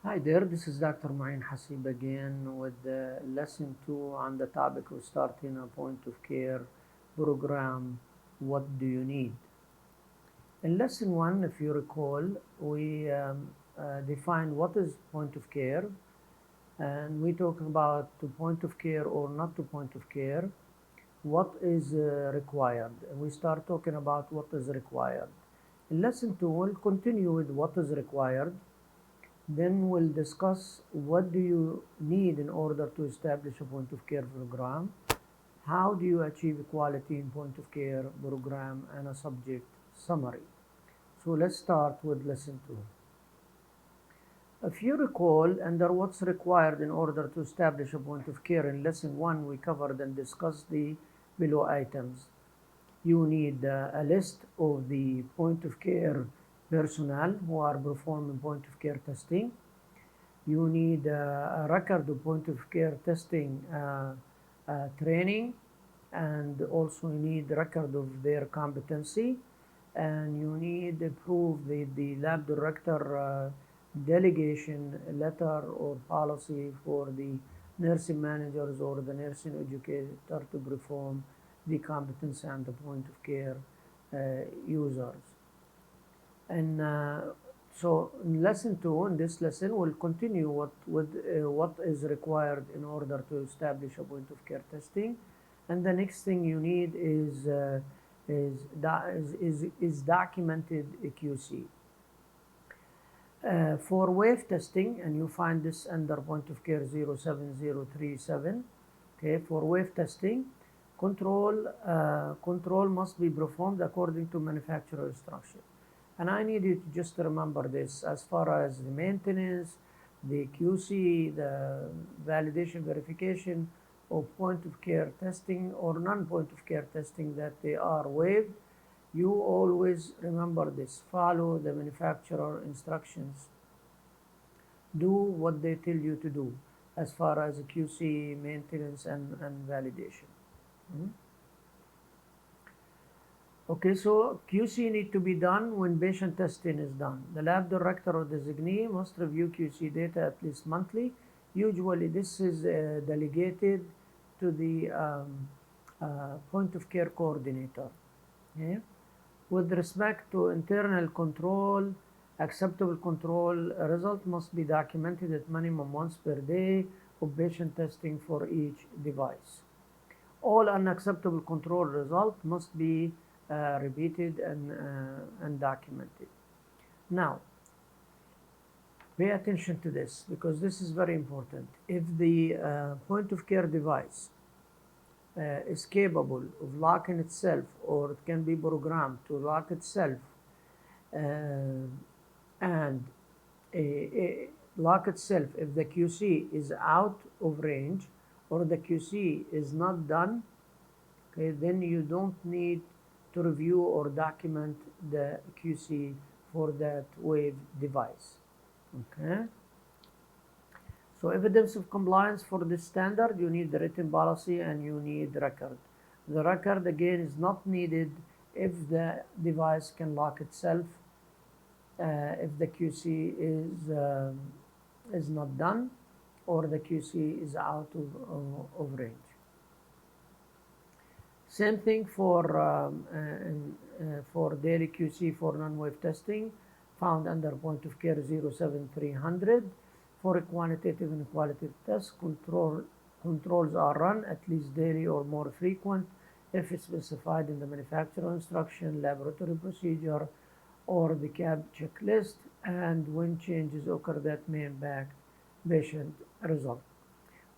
Hi there, this is Dr. Ma'in Hasib again with lesson 2 on the topic of starting a point of care program. What do you need? In lesson 1, if you recall, we defined what is point of care, and we talked about to point of care or not to point of care, what is required. And we start talking about what is required. In lesson 2, we'll continue with what is required. Then we'll discuss what do you need in order to establish a point of care program, how do you achieve quality in point of care program, and a subject summary. So let's start with lesson 2. If you recall, under what's required in order to establish a point of care, in lesson 1 we covered and discussed the below items. You need a list of the point of care personnel who are performing point of care testing. You need a record of point of care testing training, and also you need record of their competency, and you need proof that the lab director delegation letter or policy for the nursing managers or the nursing educator to perform the competency and the point of care users. And so in lesson 2, in this lesson, we'll continue what is required in order to establish a point of care testing. And the next thing you need is documented QC. For wave testing, and you find this under point of care 07037, okay, for wave testing, control must be performed according to manufacturer instruction. And I need you to just remember this as far as the maintenance, the QC, the validation verification of point of care testing or non-point of care testing, that they are waived. You always remember this. Follow the manufacturer instructions. Do what they tell you to do as far as QC, maintenance, and validation. Okay, so QC need to be done when patient testing is done. The lab director or designee must review QC data at least monthly. Usually this is delegated to the point of care coordinator. Okay? With respect to internal control, acceptable control result must be documented at minimum once per day of patient testing for each device. All unacceptable control results must be repeated and documented. Now, pay attention to this because this is very important. If the point of care device is capable of locking itself, or it can be programmed to lock itself and lock itself if the QC is out of range or the QC is not done, okay, then you don't need to review or document the QC for that wave device. Okay. So evidence of compliance for this standard, you need the written policy and you need record. The record again is not needed if the device can lock itself, if the QC is not done or the QC is out of range. Same thing for daily QC for non-wave testing, found under point of care 07300. For a quantitative and qualitative test, controls are run at least daily or more frequent if it's specified in the manufacturer instruction, laboratory procedure, or the CAB checklist, and when changes occur that may impact patient result.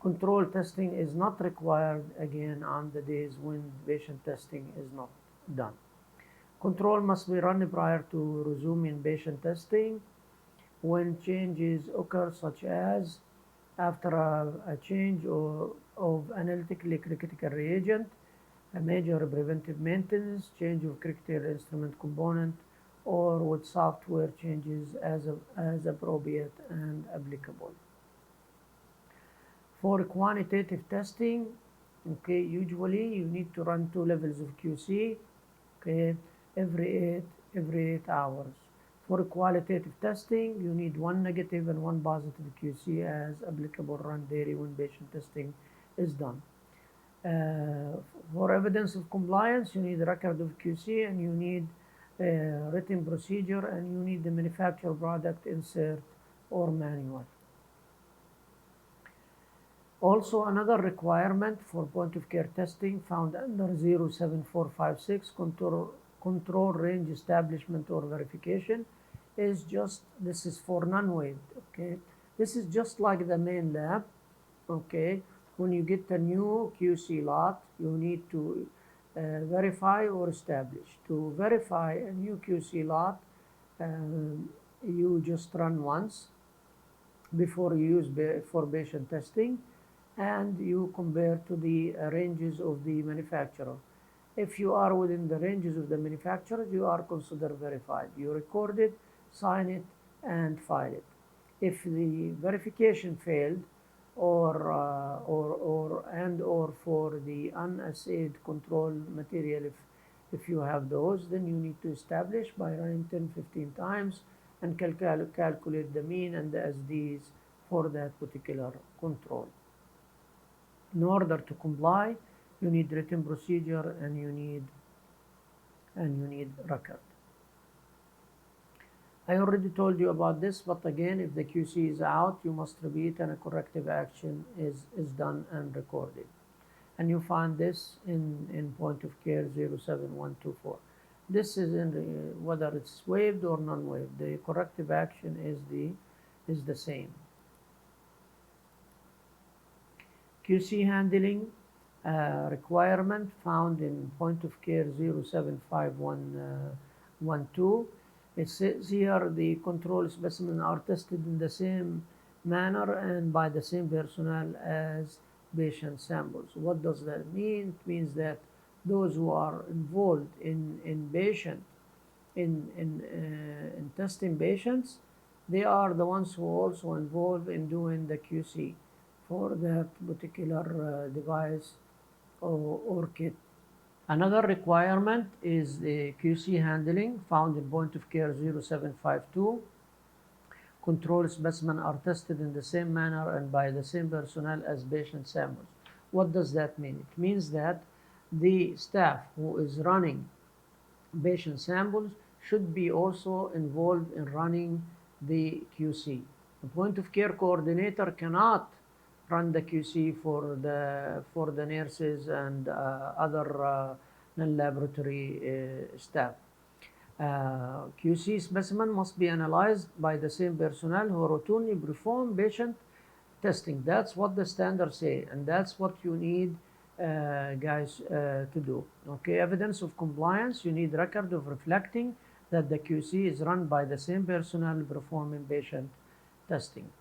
Control testing is not required again on the days when patient testing is not done. Control must be run prior to resuming patient testing. When changes occur, such as after a change of analytically critical reagent, a major preventive maintenance, change of critical instrument component, or with software changes as appropriate and applicable. For quantitative testing, okay, usually you need to run 2 levels of QC, okay, every 8 hours. For qualitative testing, you need one negative and one positive QC as applicable run daily when patient testing is done. For evidence of compliance, you need a record of QC, and you need a written procedure, and you need the manufacturer product insert or manual. Also, another requirement for point-of-care testing found under 07456 control range establishment or verification is just, this is for NonWave, okay? This is just like the main lab, okay? When you get a new QC lot, you need to verify or establish. To verify a new QC lot, you just run once before you use for patient testing, and you compare to the ranges of the manufacturer. If you are within the ranges of the manufacturer, you are considered verified. You record it, sign it, and file it. If the verification failed, or for the unassayed control material, if you have those, then you need to establish by running 10-15 times and calculate the mean and the SDs for that particular control. In order to comply, you need written procedure, and you need record. I already told you about this, but again, if the QC is out, you must repeat, and a corrective action is done and recorded. And you find this in point of care 07124. This is whether it's waived or non-waived. The corrective action is the same. QC handling requirement found in point of care 07512. It says here the control specimens are tested in the same manner and by the same personnel as patient samples. What does that mean? It means that those who are involved in testing patients, they are the ones who are also involved in doing the QC for that particular device or kit. Another requirement is the QC handling found in point of care 0752. Control specimens are tested in the same manner and by the same personnel as patient samples. What does that mean? It means that the staff who is running patient samples should be also involved in running the QC. The point of care coordinator cannot run the QC for the nurses and other non-laboratory staff. QC specimen must be analyzed by the same personnel who routinely perform patient testing. That's what the standards say, and that's what you need, guys, to do. Okay, evidence of compliance, you need record of reflecting that the QC is run by the same personnel performing patient testing.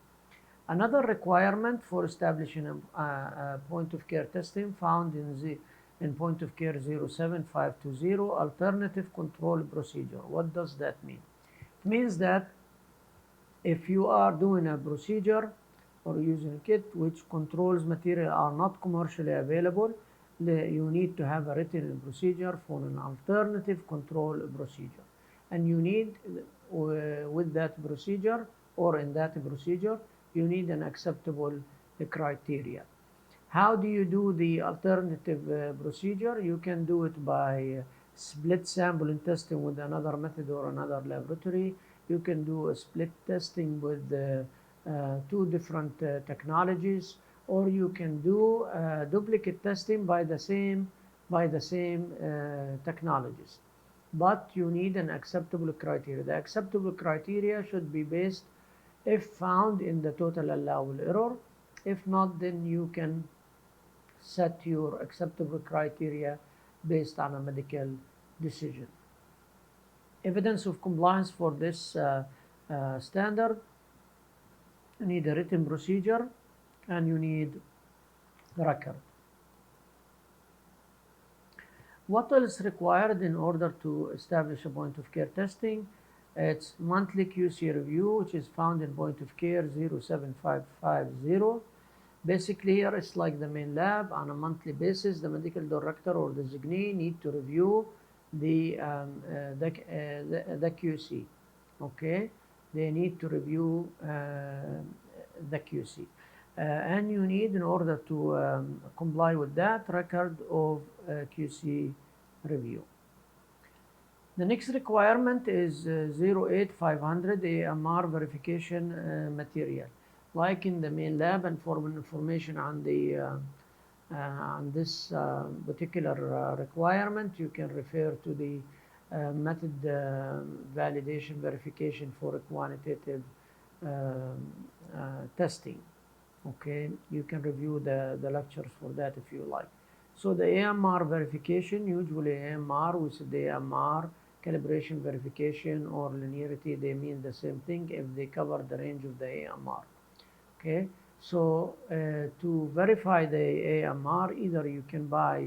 Another requirement for establishing a point of care testing found in point of care 07520, alternative control procedure. What does that mean? It means that if you are doing a procedure or using a kit which controls material are not commercially available, you need to have a written procedure for an alternative control procedure. And you need, with that procedure or in that procedure, you need an acceptable criteria. How do you do the alternative procedure? You can do it by split sample and testing with another method or another laboratory. You can do a split testing with two different technologies, or you can do duplicate testing by the same technologies. But you need an acceptable criteria. The acceptable criteria should be based if found in the total allowable error. If not, then you can set your acceptable criteria based on a medical decision. Evidence of compliance for this standard, you need a written procedure and you need the record. What else required in order to establish a point of care testing? It's monthly QC review, which is found in point of care 07550. Basically, here it's like the main lab. On a monthly basis, the medical director or designee need to review the QC. okay? They need to review the QC. And you need, in order to comply with that, record of QC review. The next requirement is 08500 AMR verification material. Like in the main lab, and for information on on this particular requirement, you can refer to the method validation verification for quantitative testing. Okay, you can review the lectures for that if you like. So the AMR verification, usually AMR, we said the AMR calibration verification or linearity, they mean the same thing if they cover the range of the AMR. Okay, so to verify the AMR, either you can buy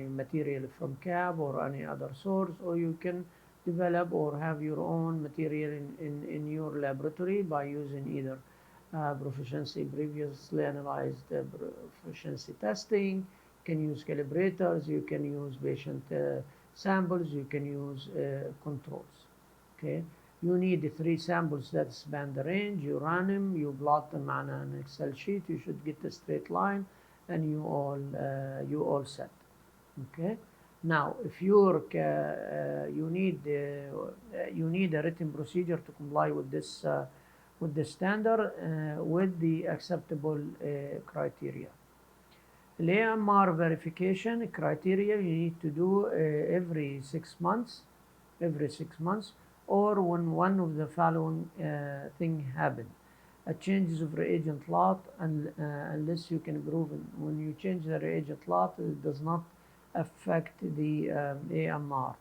material from CAB or any other source, or you can develop or have your own material in your laboratory by using either previously analyzed proficiency testing. You can use calibrators, you can use patient samples, you can use controls. Okay, you need 3 samples that span the range. You run them, you plot them on an Excel sheet. You should get a straight line, and you all set. Okay. Now, if you need a written procedure to comply with the standard with the acceptable criteria. The AMR verification criteria you need to do every 6 months, or when one of the following thing happen: a changes of reagent lot, and unless you can prove it. When you change the reagent lot, it does not affect the AMR.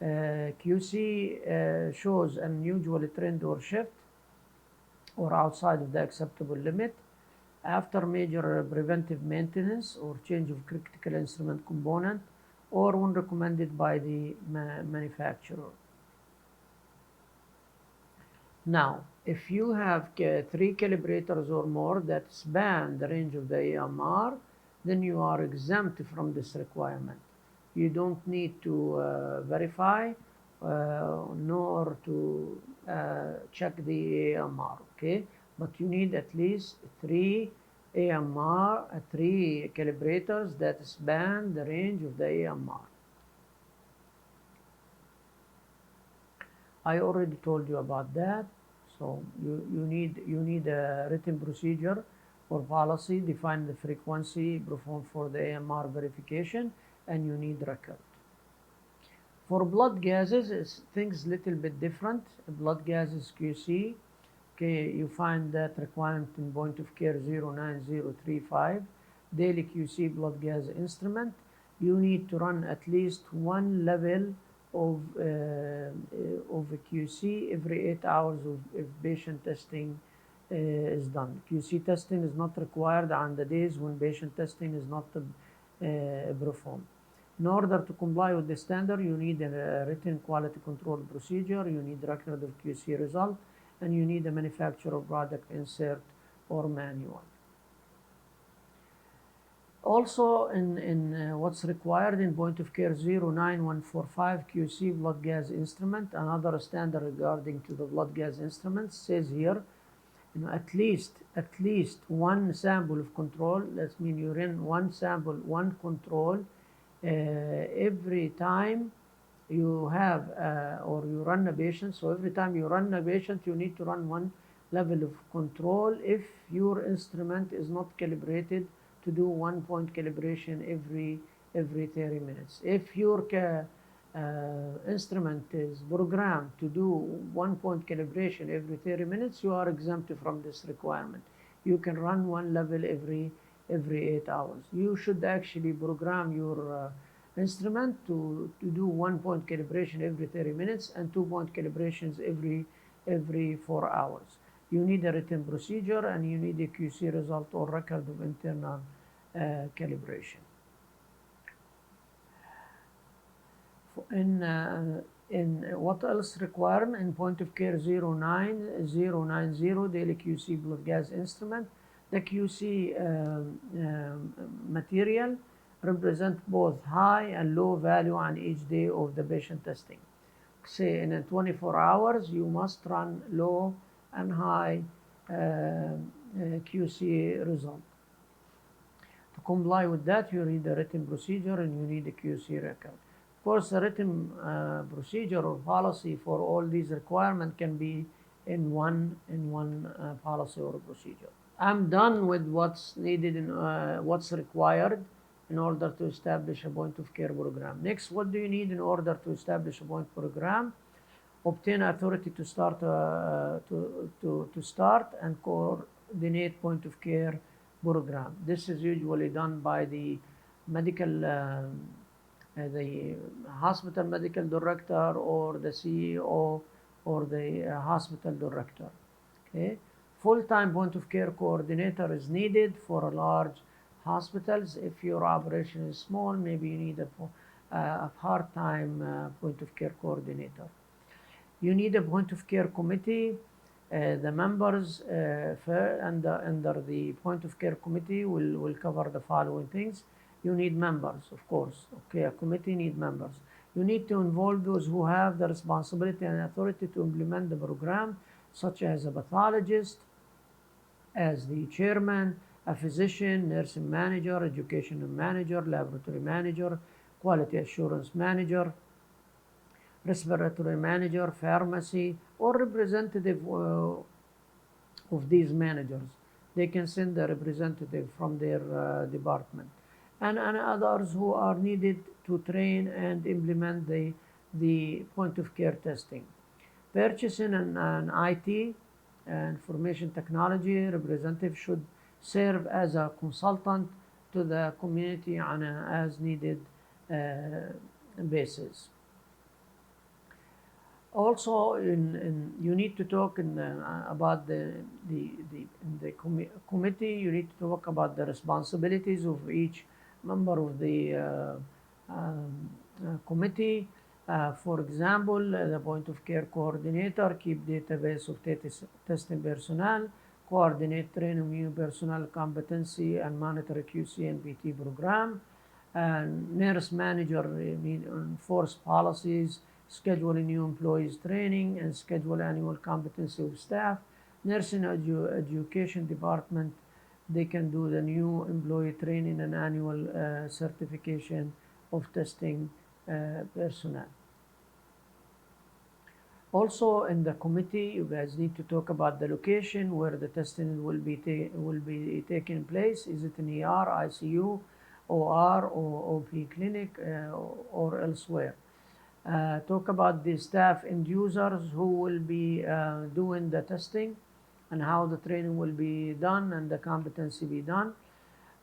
QC shows an unusual trend or shift or outside of the acceptable limit after major preventive maintenance or change of critical instrument component, or when recommended by the manufacturer. Now, if you have 3 calibrators or more that span the range of the AMR, then you are exempt from this requirement. You don't need to verify nor to check the AMR, okay? But you need at least 3 AMR, 3 calibrators that span the range of the AMR. I already told you about that. So you need a written procedure or policy, define the frequency performed for the AMR verification, and you need record. For blood gases, things little bit different. Blood gases QC, okay, you find that requirement in point of care 09035, daily QC blood gas instrument. You need to run at least 1 level of QC every 8 hours if patient testing is done. QC testing is not required on the days when patient testing is not performed. In order to comply with the standard, you need a written quality control procedure, you need record of QC result, and you need a manufacturer product insert or manual. Also, in what's required in point of care 09145 QC blood gas instrument, another standard regarding to the blood gas instruments says here, at least 1 sample of control. That means you run 1 sample, 1 control every time you have or you run a patient. So every time you run a patient, you need to run 1 level of control if your instrument is not calibrated to do 1 point calibration every 30 minutes. If your instrument is programmed to do 1 point calibration every 30 minutes, you are exempt from this requirement. You can run 1 level every 8 hours. You should actually program your instrument to do 1 point calibration every 30 minutes and 2 point calibrations every 4 hours. You need a written procedure, and you need a QC result or record of internal calibration. In what else requirement in point of care 09090 daily QC blood gas instrument, the QC material represent both high and low value on each day of the patient testing. say in 24 hours, you must run low and high QC result. To comply with that, you need a written procedure and you need a QC record. Of course, a written procedure or policy for all these requirements can be in one policy or procedure. I'm done with what's needed and what's required in order to establish a point of care program. Next, what do you need in order to establish a point program? Obtain authority to start and coordinate point of care program. This is usually done by the hospital medical director or the CEO or the hospital director. Okay, full-time point of care coordinator is needed for large hospitals. If your operation is small, maybe you need a part-time point of care coordinator. You need a point of care committee. The members under the point of care committee will cover the following things. You need members, of course. Okay, a committee needs members. You need to involve those who have the responsibility and authority to implement the program, such as a pathologist, as the chairman, a physician, nursing manager, educational manager, laboratory manager, quality assurance manager, respiratory manager, pharmacy, or representative of these managers. They can send a representative from their department. And others who are needed to train and implement the point of care testing. Purchasing and IT, information technology representative should serve as a consultant to the community on an as needed basis. Also, you need to talk about the committee. You need to talk about the responsibilities of each member of the committee. For example, the point of care coordinator keep database of testing personnel, coordinate training new personnel competency, and monitor QC and PT program. Nurse manager enforce policies, schedule new employees training, and schedule annual competency of staff. Nursing education department, they can do the new employee training and annual certification of testing personnel. Also, in the committee, you guys need to talk about the location where the testing will be taking place. Is it in ER, ICU, OR, or OP clinic, or elsewhere? Talk about the staff and users who will be doing the testing and how the training will be done and the competency be done.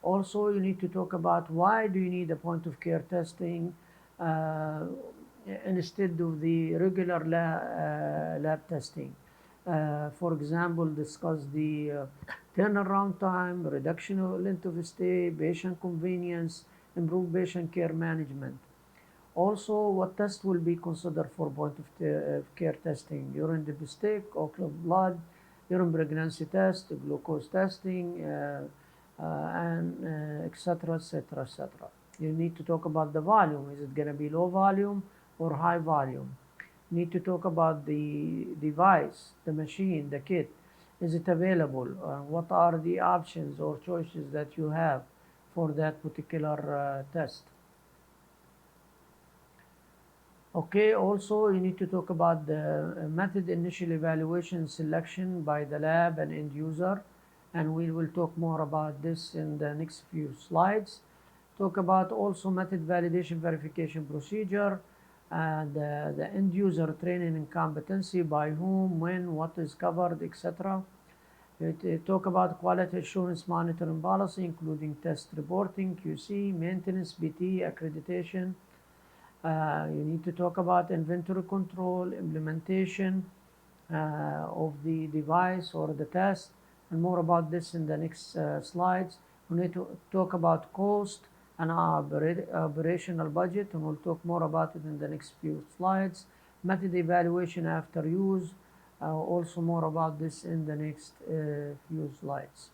Also, you need to talk about why do you need a point of care testing instead of the regular lab testing. For example, discuss the turnaround time, reduction of length of stay, patient convenience, improve patient care management. Also, what test will be considered for point of care testing? Urine dipstick, ocular blood, urine pregnancy test, glucose testing, and etc., etc., etc. You need to talk about the volume. Is it going to be low volume or high volume? You need to talk about the device, the machine, the kit. Is it available? What are the options or choices that you have for that particular test? Okay, also you need to talk about the method initial evaluation selection by the lab and end user, and we will talk more about this in the next few slides. Talk about also method validation verification procedure, and the end user training and competency, by whom, when, what is covered, etc. Talk about quality assurance monitoring policy, including test reporting, QC, maintenance, PT, accreditation. You need to talk about inventory control, implementation of the device or the test, and more about this in the next slides. We need to talk about cost and operational budget, and we'll talk more about it in the next few slides. Method evaluation after use, also more about this in the next few slides.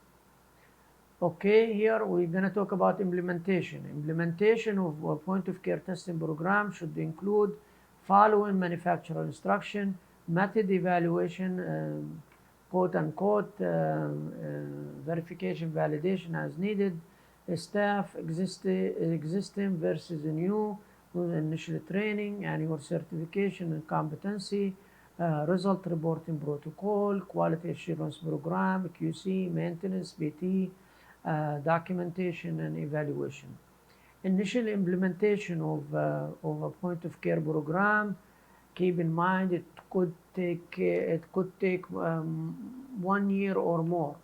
Okay, here we're going to talk about implementation. Implementation of a point of care testing program should include following manufacturer instruction, method evaluation, quote unquote, verification, validation as needed, staff existing versus new, initial training, annual certification and competency, result reporting protocol, quality assurance program, QC, maintenance, BT, documentation and evaluation. Initial implementation of a point of care program, keep in mind it could take 1 year or more,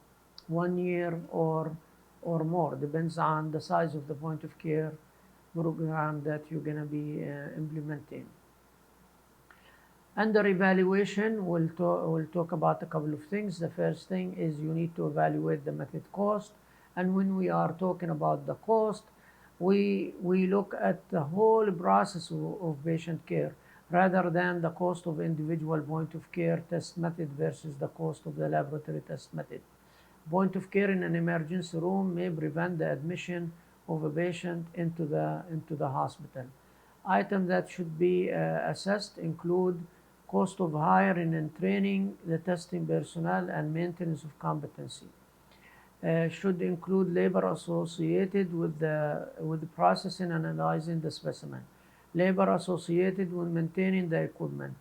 1 year or more, depends on the size of the point of care program that you're going to be implementing. Under evaluation, we'll talk about a couple of things. The first thing is you need to evaluate the method cost, and when we are talking about the cost, we look at the whole process of patient care rather than the cost of individual point of care test method versus the cost of the laboratory test method. Point of care in an emergency room may prevent the admission of a patient into the hospital. Items that should be assessed include cost of hiring and training the testing personnel and maintenance of competency. Should include labor associated with the processing and analyzing the specimen, labor associated with maintaining the equipment,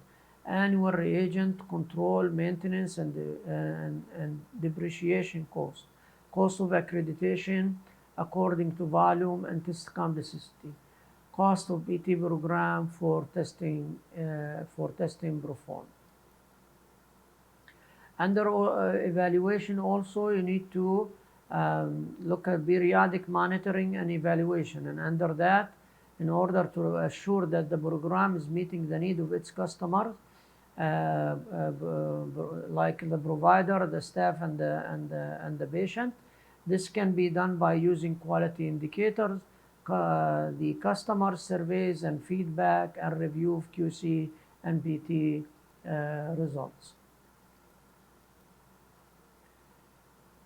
annual reagent control, maintenance and depreciation cost, cost of accreditation according to volume and test complexity, cost of PT program for testing performed. Under evaluation also, you need to look at periodic monitoring and evaluation, and under that, in order to assure that the program is meeting the need of its customer, like the provider, the staff, and the patient. This can be done by using quality indicators, the customer surveys and feedback, and review of QC and PT results.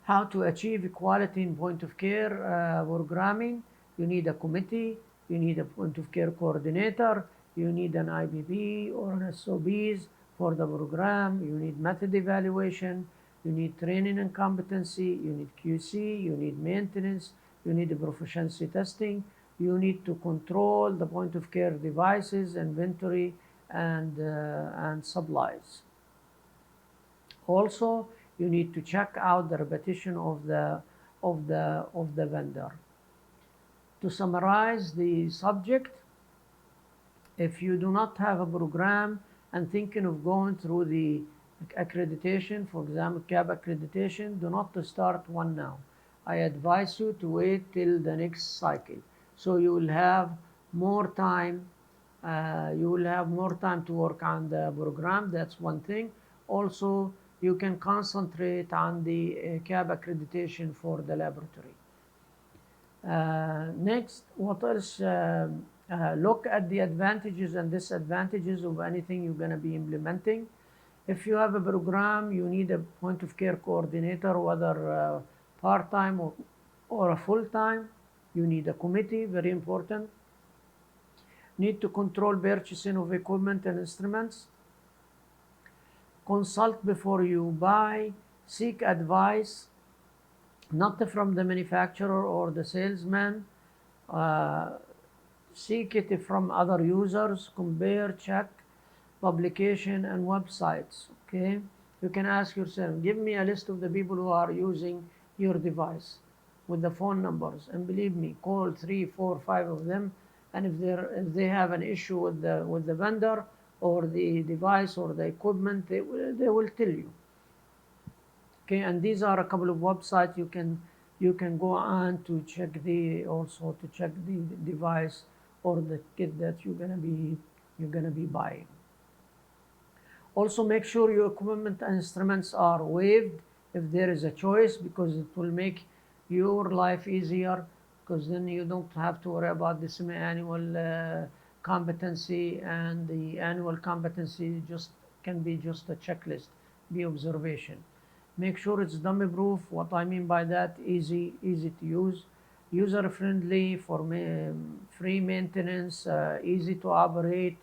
How to achieve equality in point of care programming? You need a committee, you need a point of care coordinator, you need an IBB or an SOBs for the program, you need method evaluation, you need training and competency, you need QC, you need maintenance, you need proficiency testing, you need to control the point of care devices, inventory, and supplies. Also, you need to check out the repetition of the vendor. To summarize the subject, if you do not have a program and thinking of going through the accreditation, for example, CAB accreditation, do not start one now. I advise you to wait till the next cycle. So you will have more time. You will have more time to work on the program. That's one thing. Also, you can concentrate on the CAB accreditation for the laboratory. Next, what else? Look at the advantages and disadvantages of anything you're going to be implementing. If you have a program, you need a point of care coordinator, whether part-time or a full-time. You need a committee, very important. Need to control purchasing of equipment and instruments. Consult before you buy. Seek advice, not from the manufacturer or the salesman. Seek it from other users. Compare, check publication and websites. Okay, you can ask yourself, give me a list of the people who are using your device with the phone numbers, and believe me, call 3, 4, 5 of them, and if they have an issue with the vendor or the device or the equipment, they will tell you. Okay, and these are a couple of websites you can go on to check the device or the kit that you're gonna be buying. Also, make sure your equipment and instruments are waived if there is a choice, because it will make your life easier, because then you don't have to worry about the semi-annual competency, and the annual competency can be just a checklist, the observation. Make sure it's dummy proof. What I mean by that, easy to use, user friendly for free maintenance, easy to operate,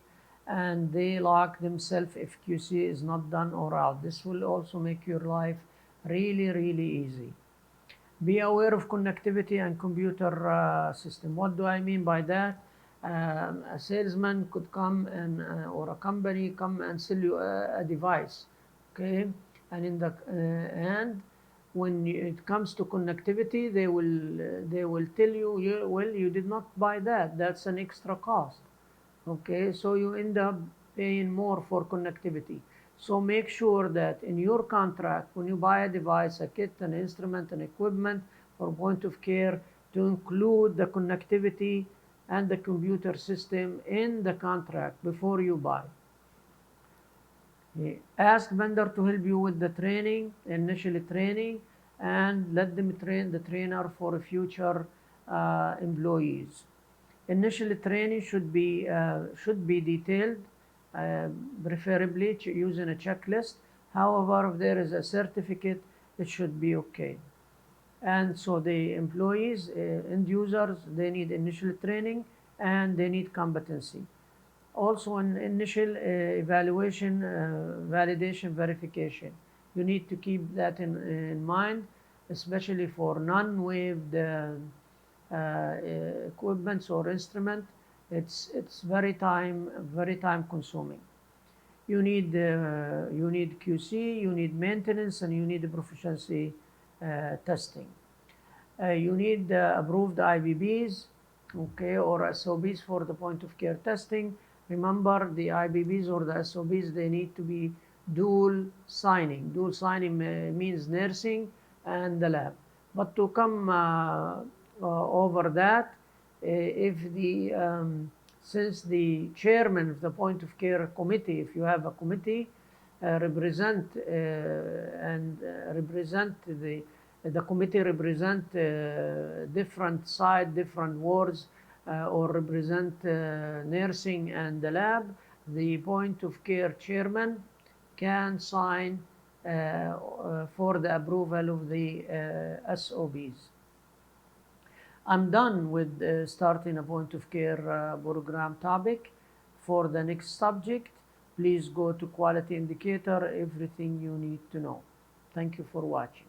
and they lock themselves if QC is not done or out. This will also make your life really, really easy. Be aware of connectivity and computer system. What do I mean by that? A salesman could come and or a company come and sell you a device, okay? And in the and when it comes to connectivity, they will tell you, well, you did not buy that. That's an extra cost. Okay, so you end up paying more for connectivity. So make sure that in your contract, when you buy a device, a kit, an instrument, an equipment for point of care, to include the connectivity and the computer system in the contract before you buy. Ask vendor to help you with the training, initial training, and let them train the trainer for future employees. Initial training should be detailed, preferably using a checklist. However, if there is a certificate, it should be okay. And so the employees, end users, they need initial training and they need competency. Also, an initial evaluation, validation, verification. You need to keep that in mind, especially for non-waved equipments or instrument. It's very time consuming. You need QC, you need maintenance, and you need proficiency testing. You need approved IBBs, okay, or SOBs for the point of care testing. Remember, the IBBs or the SOBs, they need to be dual signing. Dual signing means nursing and the lab. But to come over that, if the since the chairman of the point of care committee, if you have a committee, represent the committee represent different side, different wards, or represent nursing and the lab, the point of care chairman can sign for the approval of the SOBs. I'm done with starting a point of care program topic. For the next subject, please go to quality indicator, everything you need to know. Thank you for watching.